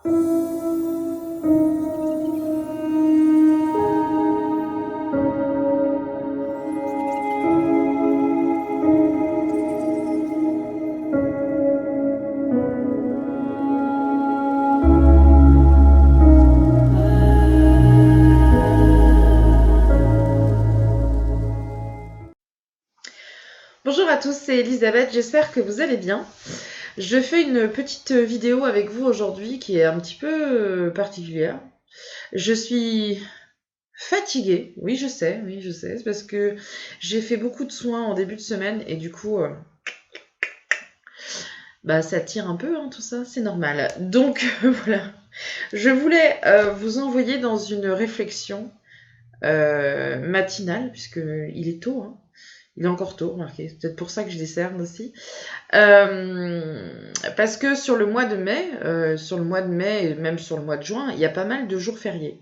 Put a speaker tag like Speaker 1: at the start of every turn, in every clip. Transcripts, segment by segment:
Speaker 1: Bonjour à tous, c'est Elisabeth, j'espère que vous allez bien. Je fais une petite vidéo avec vous aujourd'hui qui est un petit peu particulière. Je suis fatiguée, oui je sais, c'est parce que j'ai fait beaucoup de soins en début de semaine et du coup, ça tire un peu, hein, tout ça, c'est normal. Donc voilà, je voulais vous envoyer dans une réflexion matinale, puisqu'il est tôt, hein. Il est encore tôt, remarquez, c'est peut-être pour ça que je décerne aussi. Parce que sur le mois de mai et même sur le mois de juin, il y a pas mal de jours fériés.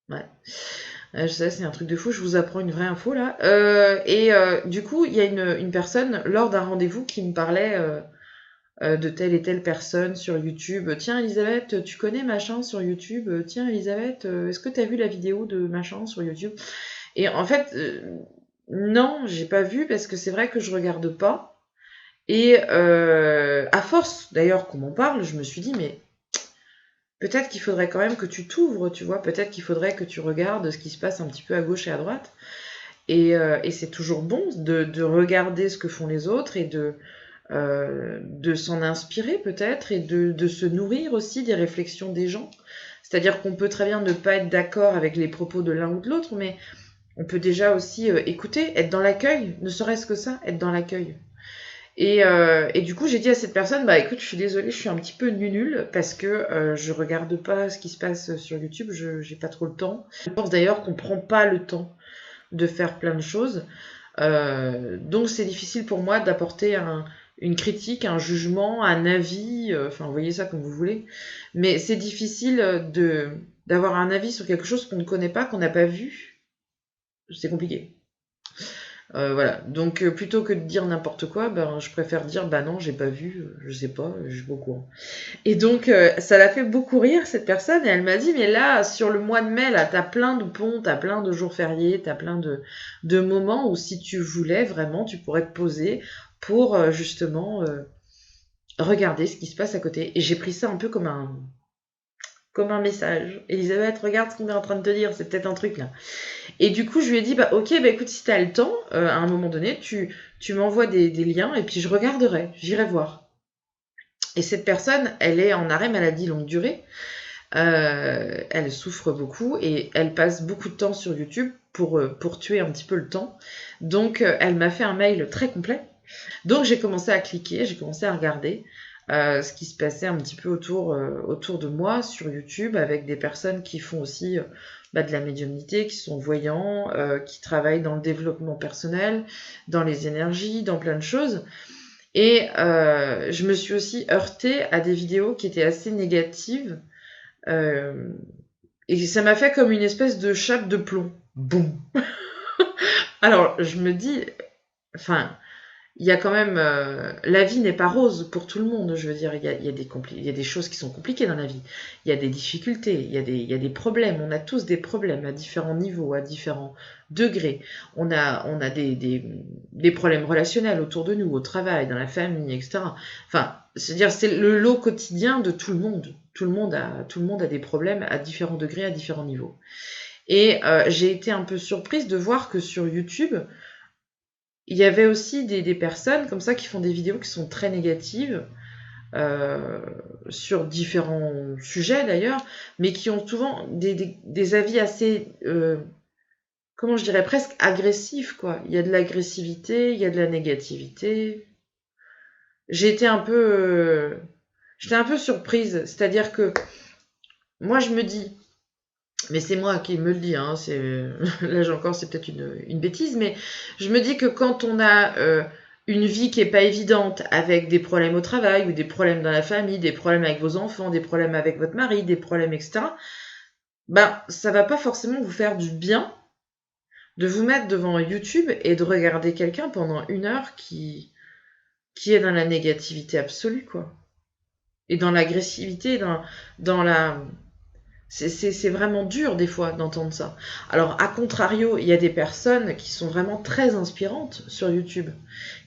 Speaker 1: Ouais. Je sais, c'est un truc de fou, je vous apprends une vraie info là. Du coup, il y a une personne lors d'un rendez-vous qui me parlait de telle et telle personne sur YouTube. Tiens, Elisabeth, tu connais machin sur YouTube? Tiens, Elisabeth, est-ce que tu as vu la vidéo de machin sur YouTube? Et en fait, non, j'ai pas vu parce que c'est vrai que je regarde pas. Et à force, d'ailleurs, qu'on m'en parle, je me suis dit, mais peut-être qu'il faudrait quand même que tu t'ouvres, tu vois. Peut-être qu'il faudrait que tu regardes ce qui se passe un petit peu à gauche et à droite. Et c'est toujours bon de regarder ce que font les autres et de s'en inspirer peut-être et de se nourrir aussi des réflexions des gens. C'est-à-dire qu'on peut très bien ne pas être d'accord avec les propos de l'un ou de l'autre, mais on peut déjà aussi écouter, être dans l'accueil, ne serait-ce que ça, être dans l'accueil. Et du coup, j'ai dit à cette personne, bah écoute, je suis désolée, je suis un petit peu nulle parce que je regarde pas ce qui se passe sur YouTube, j'ai pas trop le temps. Je pense d'ailleurs qu'on prend pas le temps de faire plein de choses. Donc c'est difficile pour moi d'apporter une critique, un jugement, un avis, enfin vous voyez ça comme vous voulez. Mais c'est difficile d'avoir un avis sur quelque chose qu'on ne connaît pas, qu'on n'a pas vu. C'est compliqué. Voilà, donc plutôt que de dire n'importe quoi, je préfère dire bah non, j'ai pas vu, je sais pas, je suis pas au courant. Et donc ça l'a fait beaucoup rire cette personne et elle m'a dit mais là sur le mois de mai là t'as plein de ponts, t'as plein de jours fériés, t'as plein de moments où si tu voulais vraiment tu pourrais te poser pour justement regarder ce qui se passe à côté. Et j'ai pris ça un peu comme un message. Elisabeth, regarde ce qu'on est en train de te dire, c'est peut-être un truc là. Et du coup, je lui ai dit, bah ok, bah écoute, si t'as le temps, à un moment donné, tu m'envoies des liens et puis je regarderai, j'irai voir. Et cette personne, elle est en arrêt maladie longue durée, elle souffre beaucoup et elle passe beaucoup de temps sur YouTube pour tuer un petit peu le temps. Donc, elle m'a fait un mail très complet. Donc, j'ai commencé à cliquer, j'ai commencé à regarder ce qui se passait un petit peu autour de moi sur YouTube avec des personnes qui font aussi de la médiumnité, qui sont voyants, qui travaillent dans le développement personnel, dans les énergies, dans plein de choses. Et je me suis aussi heurtée à des vidéos qui étaient assez négatives. Et ça m'a fait comme une espèce de chape de plomb. Boum. Alors, je me dis, enfin, il y a quand même la vie n'est pas rose pour tout le monde, je veux dire, il y a des choses qui sont compliquées dans la vie, il y a des difficultés, il y a des problèmes, on a tous des problèmes à différents niveaux, à différents degrés, on a des problèmes relationnels autour de nous, au travail, dans la famille, etc. Enfin, c'est-à-dire c'est le lot quotidien de tout le monde, tout le monde a des problèmes à différents degrés, à différents niveaux. Et j'ai été un peu surprise de voir que sur YouTube, il y avait aussi des personnes comme ça qui font des vidéos qui sont très négatives euh, sur différents sujets d'ailleurs, mais qui ont souvent des avis assez, comment je dirais, presque agressifs, quoi. Il y a de l'agressivité, il y a de la négativité. J'ai été un peu, j'étais un peu surprise, c'est-à-dire que moi je me dis, mais c'est moi qui me le dis, hein, là j'ai encore c'est peut-être une bêtise, mais je me dis que quand on a une vie qui est pas évidente, avec des problèmes au travail, ou des problèmes dans la famille, des problèmes avec vos enfants, des problèmes avec votre mari, des problèmes, etc., ça va pas forcément vous faire du bien de vous mettre devant YouTube et de regarder quelqu'un pendant 1 heure qui est dans la négativité absolue, quoi. et dans l'agressivité, dans la... C'est vraiment dur des fois d'entendre ça. Alors, à contrario, il y a des personnes qui sont vraiment très inspirantes sur YouTube,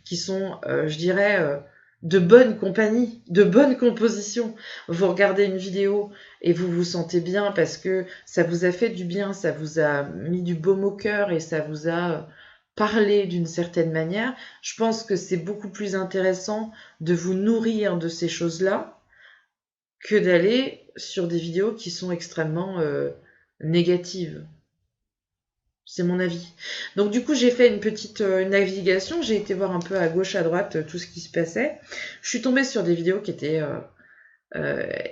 Speaker 1: qui sont, je dirais, de bonne compagnie, de bonne composition. Vous regardez une vidéo et vous vous sentez bien parce que ça vous a fait du bien, ça vous a mis du baume au cœur et ça vous a parlé d'une certaine manière. Je pense que c'est beaucoup plus intéressant de vous nourrir de ces choses-là que d'aller sur des vidéos qui sont extrêmement négatives. C'est mon avis. Donc du coup, j'ai fait une petite navigation, j'ai été voir un peu à gauche, à droite tout ce qui se passait. Je suis tombée sur des vidéos qui étaient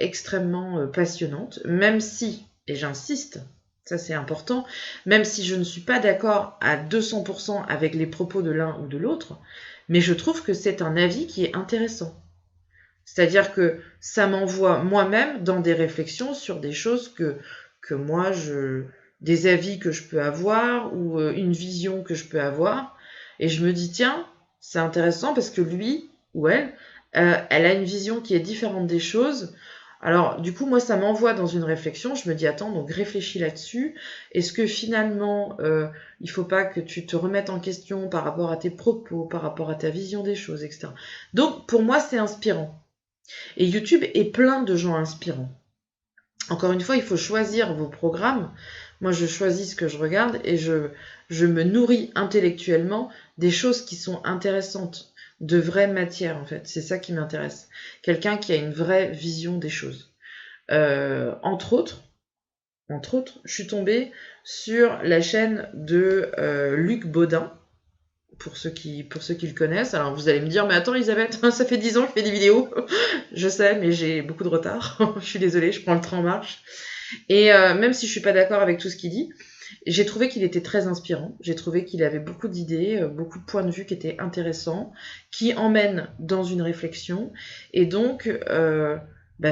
Speaker 1: extrêmement passionnantes, même si, et j'insiste, ça c'est important, même si je ne suis pas d'accord à 200% avec les propos de l'un ou de l'autre, mais je trouve que c'est un avis qui est intéressant. C'est-à-dire que ça m'envoie moi-même dans des réflexions sur des choses que moi, des avis que je peux avoir ou une vision que je peux avoir. Et je me dis, tiens, c'est intéressant parce que lui ou elle, elle a une vision qui est différente des choses. Alors, du coup, moi, ça m'envoie dans une réflexion. Je me dis, attends, donc réfléchis là-dessus. Est-ce que finalement, il faut pas que tu te remettes en question par rapport à tes propos, par rapport à ta vision des choses, etc. Donc, pour moi, c'est inspirant. Et YouTube est plein de gens inspirants. Encore une fois, il faut choisir vos programmes. Moi, je choisis ce que je regarde et je me nourris intellectuellement des choses qui sont intéressantes, de vraies matières en fait. C'est ça qui m'intéresse. Quelqu'un qui a une vraie vision des choses. Entre autres, je suis tombée sur la chaîne de Luc Baudin, pour ceux qui le connaissent. Alors vous allez me dire, mais attends Elisabeth, ça fait 10 ans que je fais des vidéos. Je sais, mais j'ai beaucoup de retard. Je suis désolée, je prends le train en marche. Et même si je suis pas d'accord avec tout ce qu'il dit, j'ai trouvé qu'il était très inspirant. J'ai trouvé qu'il avait beaucoup d'idées, beaucoup de points de vue qui étaient intéressants, qui emmènent dans une réflexion. Et donc,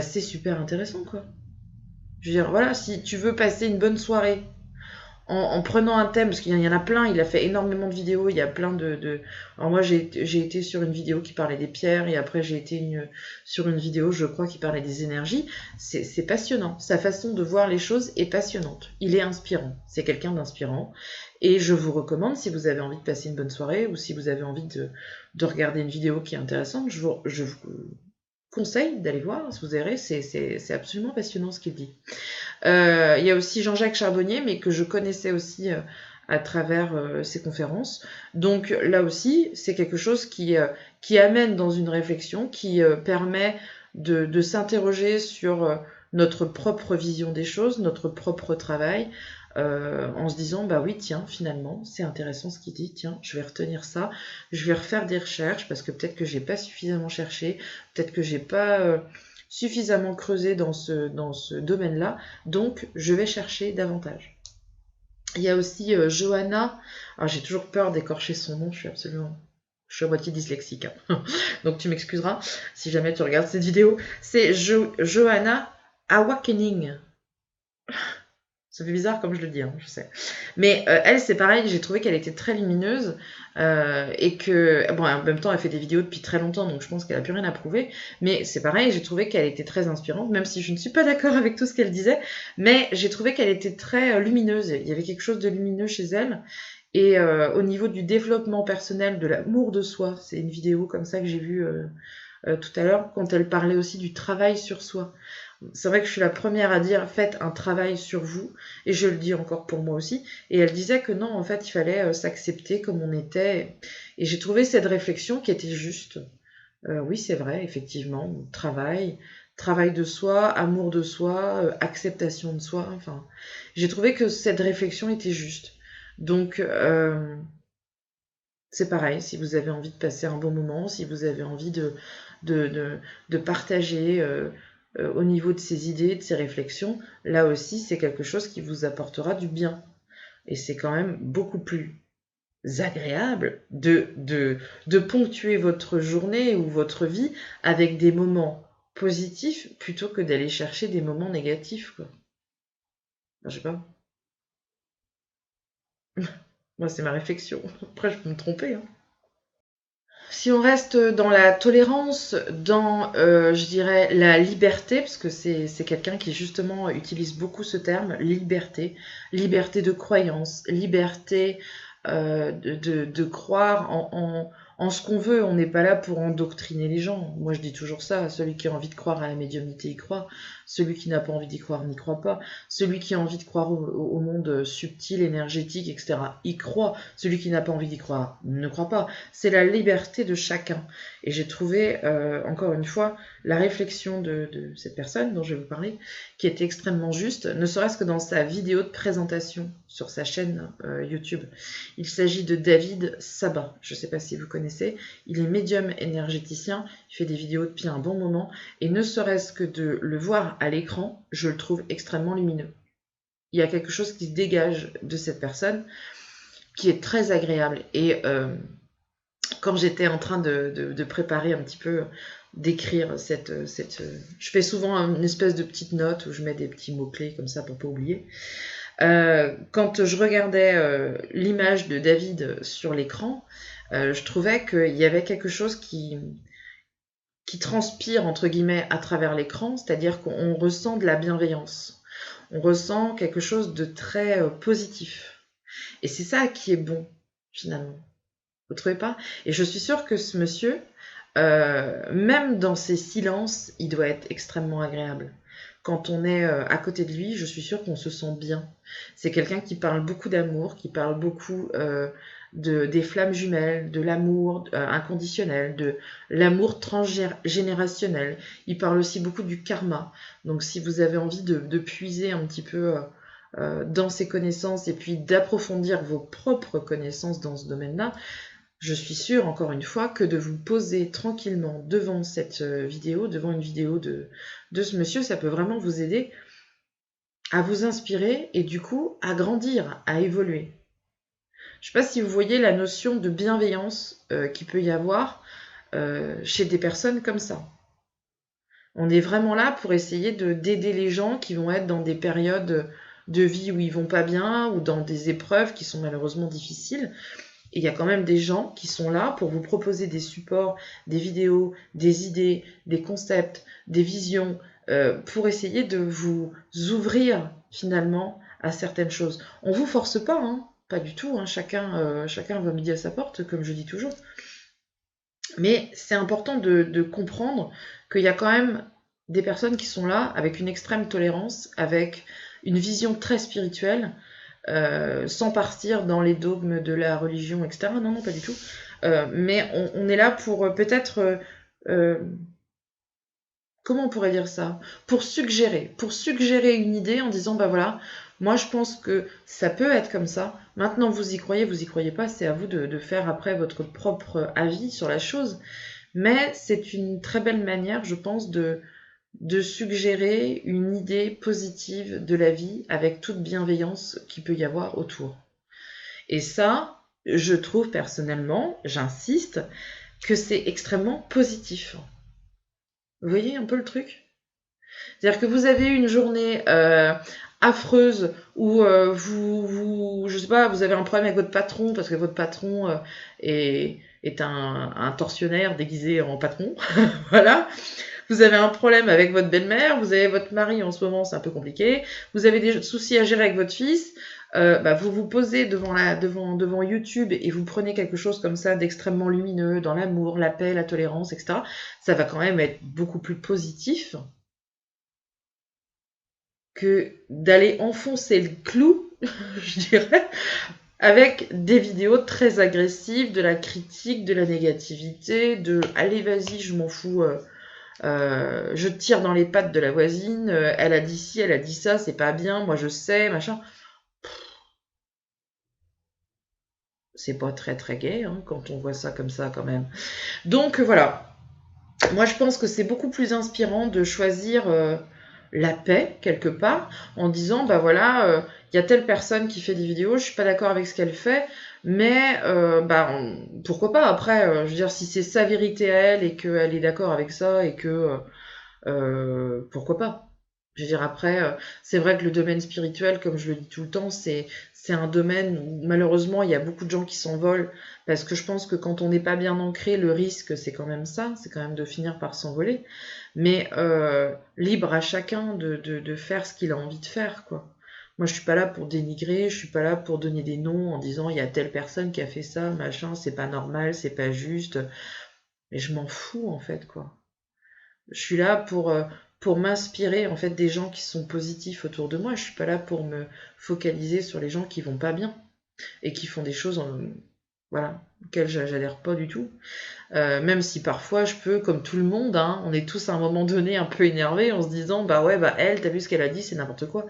Speaker 1: c'est super intéressant, quoi. Je veux dire, voilà, si tu veux passer une bonne soirée en prenant un thème, parce qu'il y en a plein, il a fait énormément de vidéos, il y a plein de... Alors moi j'ai été sur une vidéo qui parlait des pierres, et après j'ai été sur une vidéo, je crois, qui parlait des énergies. C'est passionnant, sa façon de voir les choses est passionnante, il est inspirant, c'est quelqu'un d'inspirant, et je vous recommande, si vous avez envie de passer une bonne soirée, ou si vous avez envie de regarder une vidéo qui est intéressante, je vous conseille d'aller voir, vous verrez, c'est absolument passionnant ce qu'il dit. Il y a aussi Jean-Jacques Charbonnier, mais que je connaissais aussi à travers ses conférences. Donc là aussi, c'est quelque chose qui amène dans une réflexion, qui permet de s'interroger sur notre propre vision des choses, notre propre travail, en se disant, bah oui, tiens, finalement, c'est intéressant ce qu'il dit, tiens, je vais retenir ça, je vais refaire des recherches, parce que peut-être que j'ai pas suffisamment cherché, peut-être que j'ai pas suffisamment creusé dans ce domaine-là, donc je vais chercher davantage. Il y a aussi Johanna, alors j'ai toujours peur d'écorcher son nom, je suis à moitié dyslexique, hein. Donc tu m'excuseras si jamais tu regardes cette vidéo. C'est Johanna Awakening. Ça fait bizarre comme je le dis, hein, je sais. Mais elle, c'est pareil, j'ai trouvé qu'elle était très lumineuse et que, bon, en même temps, elle fait des vidéos depuis très longtemps, donc je pense qu'elle n'a plus rien à prouver. Mais c'est pareil, j'ai trouvé qu'elle était très inspirante, même si je ne suis pas d'accord avec tout ce qu'elle disait. Mais j'ai trouvé qu'elle était très lumineuse. Il y avait quelque chose de lumineux chez elle. Et au niveau du développement personnel, de l'amour de soi, c'est une vidéo comme ça que j'ai vue tout à l'heure, quand elle parlait aussi du travail sur soi. C'est vrai que je suis la première à dire faites un travail sur vous, et je le dis encore pour moi aussi. Et elle disait que non, en fait, il fallait s'accepter comme on était. Et j'ai trouvé cette réflexion qui était juste. Oui, c'est vrai, effectivement, travail de soi, amour de soi, acceptation de soi. Enfin, j'ai trouvé que cette réflexion était juste. Donc, c'est pareil, si vous avez envie de passer un bon moment, si vous avez envie de partager au niveau de ses idées, de ses réflexions, là aussi, c'est quelque chose qui vous apportera du bien. Et c'est quand même beaucoup plus agréable de ponctuer votre journée ou votre vie avec des moments positifs plutôt que d'aller chercher des moments négatifs, quoi. Je sais pas. Moi, c'est ma réflexion. Après, je peux me tromper, hein. Si on reste dans la tolérance, dans, je dirais, la liberté, parce que c'est quelqu'un qui justement utilise beaucoup ce terme, liberté, liberté de croyance, liberté de croire en ce qu'on veut. On n'est pas là pour endoctriner les gens. Moi, je dis toujours ça. Celui qui a envie de croire à la médiumnité, y croit. Celui qui n'a pas envie d'y croire, n'y croit pas. Celui qui a envie de croire au monde subtil, énergétique, etc., y croit. Celui qui n'a pas envie d'y croire, ne croit pas. C'est la liberté de chacun. Et j'ai trouvé, encore une fois, la réflexion de cette personne dont je vais vous parler, qui était extrêmement juste, ne serait-ce que dans sa vidéo de présentation sur sa chaîne YouTube. Il s'agit de David Sabat. Je ne sais pas si vous connaissez. Il est médium énergéticien. Il fait des vidéos depuis un bon moment. Et ne serait-ce que de le voir à l'écran, je le trouve extrêmement lumineux. Il y a quelque chose qui se dégage de cette personne qui est très agréable. Et quand j'étais en train de préparer un petit peu, d'écrire cette... Je fais souvent une espèce de petite note où je mets des petits mots-clés comme ça pour pas oublier. Quand je regardais l'image de David sur l'écran, je trouvais qu'il y avait quelque chose qui transpire, entre guillemets, à travers l'écran, c'est-à-dire qu'on ressent de la bienveillance. On ressent quelque chose de très positif. Et c'est ça qui est bon, finalement. Vous trouvez pas? Et je suis sûre que ce monsieur, même dans ses silences, il doit être extrêmement agréable. Quand on est à côté de lui, je suis sûre qu'on se sent bien. C'est quelqu'un qui parle beaucoup d'amour, qui parle beaucoup des flammes jumelles, de l'amour inconditionnel, de l'amour transgénérationnel. Il parle aussi beaucoup du karma. Donc si vous avez envie de puiser un petit peu dans ses connaissances et puis d'approfondir vos propres connaissances dans ce domaine-là, je suis sûre, encore une fois, que de vous poser tranquillement devant cette vidéo, devant une vidéo de ce monsieur, ça peut vraiment vous aider à vous inspirer et du coup à grandir, à évoluer. Je ne sais pas si vous voyez la notion de bienveillance qu'il peut y avoir chez des personnes comme ça. On est vraiment là pour essayer d'aider les gens qui vont être dans des périodes de vie où ils vont pas bien ou dans des épreuves qui sont malheureusement difficiles. Et il y a quand même des gens qui sont là pour vous proposer des supports, des vidéos, des idées, des concepts, des visions, pour essayer de vous ouvrir finalement à certaines choses. On vous force pas, hein, pas du tout, hein, chacun va midi à sa porte, comme je dis toujours. Mais c'est important de comprendre qu'il y a quand même des personnes qui sont là avec une extrême tolérance, avec une vision très spirituelle, sans partir dans les dogmes de la religion, etc. Non, non, pas du tout. Mais on est là pour peut-être... comment on pourrait dire ça? Pour suggérer une idée en disant, bah voilà, moi je pense que ça peut être comme ça. Maintenant vous y croyez pas, c'est à vous de faire après votre propre avis sur la chose. Mais c'est une très belle manière, je pense, de suggérer une idée positive de la vie avec toute bienveillance qu'il peut y avoir autour. Et ça, je trouve personnellement, j'insiste, que c'est extrêmement positif. Vous voyez un peu le truc? C'est-à-dire que vous avez une journée affreuse où je sais pas, vous avez un problème avec votre patron parce que votre patron est un tortionnaire déguisé en patron. Voilà. Vous avez un problème avec votre belle-mère, vous avez votre mari en ce moment, c'est un peu compliqué, vous avez des soucis à gérer avec votre fils, vous vous posez devant YouTube et vous prenez quelque chose comme ça d'extrêmement lumineux, dans l'amour, la paix, la tolérance, etc. Ça va quand même être beaucoup plus positif que d'aller enfoncer le clou, je dirais, avec des vidéos très agressives, de la critique, de la négativité, de « allez, vas-y, je m'en fous ». Je tire dans les pattes de la voisine, elle a dit ci, elle a dit ça, c'est pas bien, moi je sais, machin. C'est pas très très gai hein, quand on voit ça comme ça quand même. Donc voilà, moi je pense que c'est beaucoup plus inspirant de choisir la paix quelque part en disant bah voilà, y a telle personne qui fait des vidéos, je suis pas d'accord avec ce qu'elle fait, mais pourquoi pas après, je veux dire si c'est sa vérité à elle et qu'elle est d'accord avec ça et que pourquoi pas. Je veux dire, après, c'est vrai que le domaine spirituel, comme je le dis tout le temps, c'est un domaine où malheureusement il y a beaucoup de gens qui s'envolent parce que je pense que quand on n'est pas bien ancré, le risque c'est quand même ça, c'est quand même de finir par s'envoler. Mais libre à chacun de faire ce qu'il a envie de faire, quoi. Moi je suis pas là pour dénigrer, je suis pas là pour donner des noms en disant il y a telle personne qui a fait ça, machin, c'est pas normal, c'est pas juste. Mais je m'en fous en fait, quoi. Je suis là pour m'inspirer en fait des gens qui sont positifs autour de moi. Je suis pas là pour me focaliser sur les gens qui vont pas bien et qui font des choses voilà, auxquelles j'adhère pas du tout. Même si parfois je peux, comme tout le monde, hein, on est tous à un moment donné un peu énervés en se disant bah ouais bah elle, t'as vu ce qu'elle a dit, c'est n'importe quoi.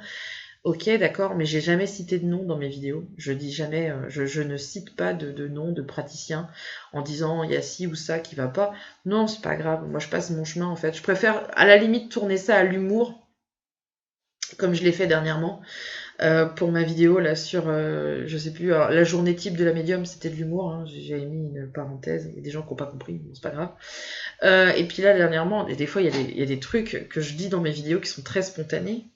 Speaker 1: Ok, d'accord, mais j'ai jamais cité de nom dans mes vidéos. Je dis jamais, je ne cite pas de nom de praticien en disant il y a ci ou ça qui va pas. Non, c'est pas grave. Moi, je passe mon chemin en fait. Je préfère à la limite tourner ça à l'humour, comme je l'ai fait dernièrement pour ma vidéo là sur, je sais plus, alors, la journée type de la médium, c'était de l'humour. Hein, j'ai mis une parenthèse. Il y a des gens qui n'ont pas compris, bon, c'est pas grave. Et puis là, dernièrement, et des fois, il y a des trucs que je dis dans mes vidéos qui sont très spontanés.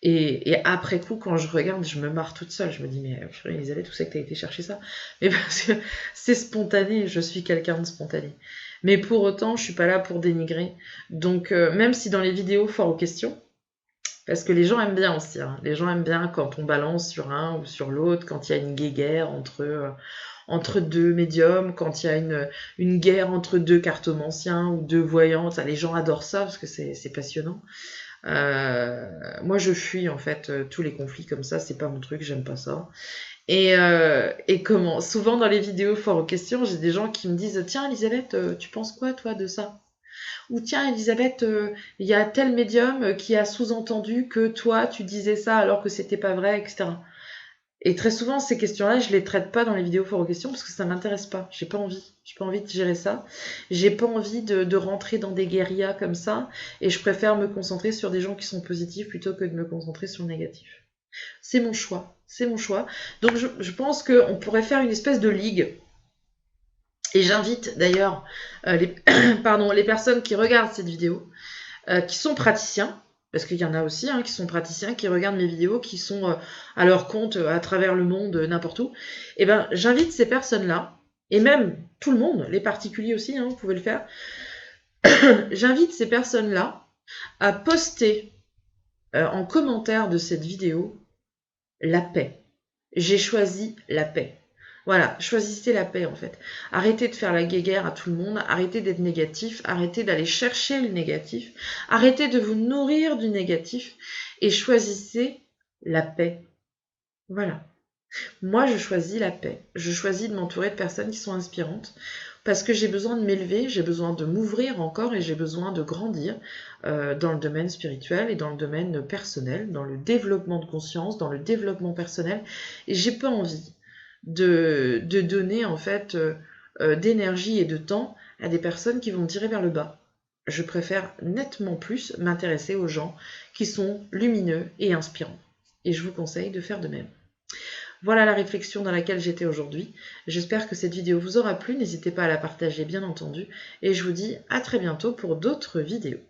Speaker 1: Et après coup, quand je regarde, je me marre toute seule. Je me dis, mais Elisabeth, où c'est que t'as été chercher ça? Mais parce que c'est spontané, je suis quelqu'un de spontané. Mais pour autant, je suis pas là pour dénigrer. Donc, même si dans les vidéos, fort aux questions, parce que les gens aiment bien aussi, hein. Les gens aiment bien quand on balance sur un ou sur l'autre, quand il y a une guéguerre entre deux médiums, quand il y a une guerre entre deux cartomanciens ou deux voyantes. Les gens adorent ça parce que c'est passionnant. Moi, je fuis en fait tous les conflits comme ça, c'est pas mon truc, j'aime pas ça. Et comment souvent dans les vidéos fort aux questions, j'ai des gens qui me disent tiens Elisabeth, tu penses quoi toi de ça? Ou tiens Elisabeth, il y a tel médium qui a sous-entendu que toi tu disais ça alors que c'était pas vrai, etc. Et très souvent, ces questions-là, je les traite pas dans les vidéos fort aux questions parce que ça m'intéresse pas. J'ai pas envie. J'ai pas envie de gérer ça. J'ai pas envie de rentrer dans des guérillas comme ça. Et je préfère me concentrer sur des gens qui sont positifs plutôt que de me concentrer sur le négatif. C'est mon choix. C'est mon choix. Donc je pense qu'on pourrait faire une espèce de ligue. Et j'invite d'ailleurs les personnes qui regardent cette vidéo, qui sont praticiens, parce qu'il y en a aussi qui sont praticiens, qui regardent mes vidéos, qui sont à leur compte à travers le monde, n'importe où, et ben j'invite ces personnes-là, et même tout le monde, les particuliers aussi, vous pouvez le faire, j'invite ces personnes-là à poster en commentaire de cette vidéo la paix. J'ai choisi la paix. Voilà, choisissez la paix en fait. Arrêtez de faire la guéguerre à tout le monde, arrêtez d'être négatif, arrêtez d'aller chercher le négatif, arrêtez de vous nourrir du négatif et choisissez la paix. Voilà. Moi, je choisis la paix. Je choisis de m'entourer de personnes qui sont inspirantes parce que j'ai besoin de m'élever, j'ai besoin de m'ouvrir encore et j'ai besoin de grandir dans le domaine spirituel et dans le domaine personnel, dans le développement de conscience, dans le développement personnel. Et j'ai pas envie de donner en fait d'énergie et de temps à des personnes qui vont me tirer vers le bas. Je préfère nettement plus m'intéresser aux gens qui sont lumineux et inspirants. Et je vous conseille de faire de même. Voilà la réflexion dans laquelle j'étais aujourd'hui. J'espère que cette vidéo vous aura plu. N'hésitez pas à la partager bien entendu. Et je vous dis à très bientôt pour d'autres vidéos.